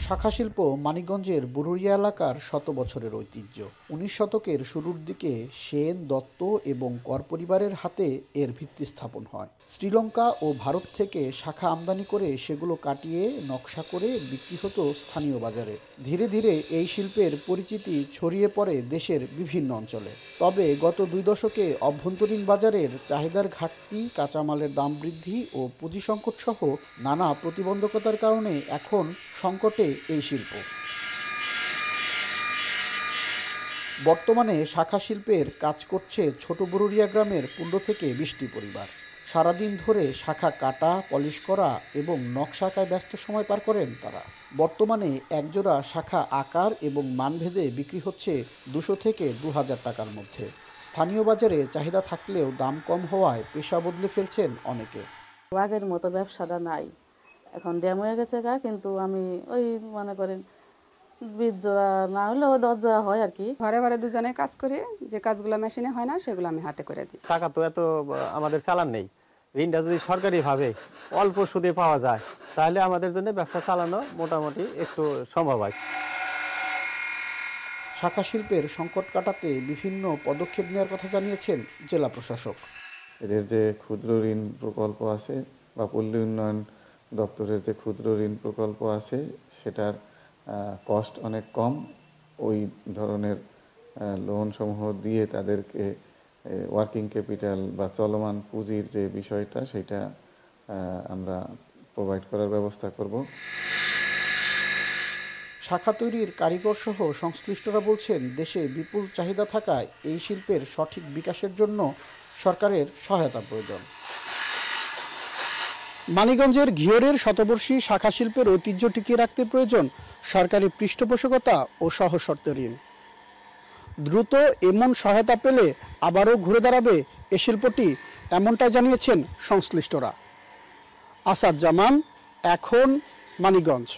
শাখা শিল্প মানিকগঞ্জের বুরুরিয়া এলাকার শত বছরের ঐতিহ্য। ১৯ শতকের শুরুর দিকে সেন, দত্ত এবং কর পরিবারের হাতে এর ভিত্তি স্থাপন হয়। শ্রীলঙ্কা ও ভারত থেকে শাখা আমদানি করে সেগুলো কাটিয়ে নকশা করে বিক্রি হতো স্থানীয় বাজারে। ধীরে ধীরে এই শিল্পের পরিচিতি ছড়িয়ে পড়ে দেশের বিভিন্ন অঞ্চলে। তবে গত ২ দশকে অভ্যন্তরীণ বাজারের চাহিদার ঘাটতি, কাঁচামালের দাম বৃদ্ধি ও পুঁজি সংকট সহ নানা প্রতিবন্ধকতার কারণে এখন সংকটে এই শিল্প। বর্তমানে শাখা শিল্পের কাজ করছে ছোট বুরুরিয়া গ্রামের ১৫ থেকে ২০টি পরিবার। সারাদিন ধরে শাখা কাটা, পলিশ করা এবং নকশা আঁকায় ব্যস্ত সময় পার করেন তারা। বর্তমানে একজোড়া শাখা আকার এবং মানভেদে বিক্রি হচ্ছে ২০০ থেকে ২,০০০ টাকার মধ্যে। স্থানীয় বাজারে চাহিদা থাকলেও দাম কম হওয়ায় পেশা বদলে ফেলছেন অনেকে। আগের মতো ব্যবসাটা নাই, এখন ড্যাম হয়ে গেছে কিন্তু আমি ওই মনে করেন ২০ জোড়া না হলেও ১০ জোড়া হয় আর কি। ঘরে ঘরে দুজনে কাজ করি, যে কাজগুলো মেশিনে হয় না সেগুলো আমি হাতে করে দিই। টাকা তো এত আমাদের চালান নেই, ঋণটা যদি সরকারিভাবে অল্প সুদে পাওয়া যায় তাহলে আমাদের জন্য ব্যবসা চালানো মোটামুটি একটু সম্ভব হয়। শাখা শিল্পের সংকট কাটাতে বিভিন্ন পদক্ষেপ নেওয়ার কথা জানিয়েছেন জেলা প্রশাসক। এদের যে ক্ষুদ্র ঋণ প্রকল্প আছে বা পল্লী উন্নয়ন দপ্তরের যে ক্ষুদ্র ঋণ প্রকল্প আছে সেটার কস্ট অনেক কম। ওই ধরনের লোন সমূহ দিয়ে তাদেরকে ওয়ার্কিং ক্যাপিটাল বা চলমান পুঁজির যে বিষয়টা সেটা আমরা প্রোভাইড করার ব্যবস্থা করব। শাখা তৈরির কারিগর সহ সংশ্লিষ্টরা বলছেন, দেশে বিপুল চাহিদা থাকায় এই শিল্পের সঠিক বিকাশের জন্য সরকারের সহায়তা প্রয়োজন। মানিকগঞ্জের ঘিওরের শতবর্ষী শাখা শিল্পের ঐতিহ্য টিকিয়ে রাখতে প্রয়োজন সরকারি পৃষ্ঠপোষকতা ও সহশর্ত ঋণ। দ্রুত এমন সহায়তা পেলে আবারও ঘুরে দাঁড়াবে এ শিল্পটি, এমনটাই জানিয়েছেন সংশ্লিষ্টরা। আসাদ জামান, এখন, মানিকগঞ্জ।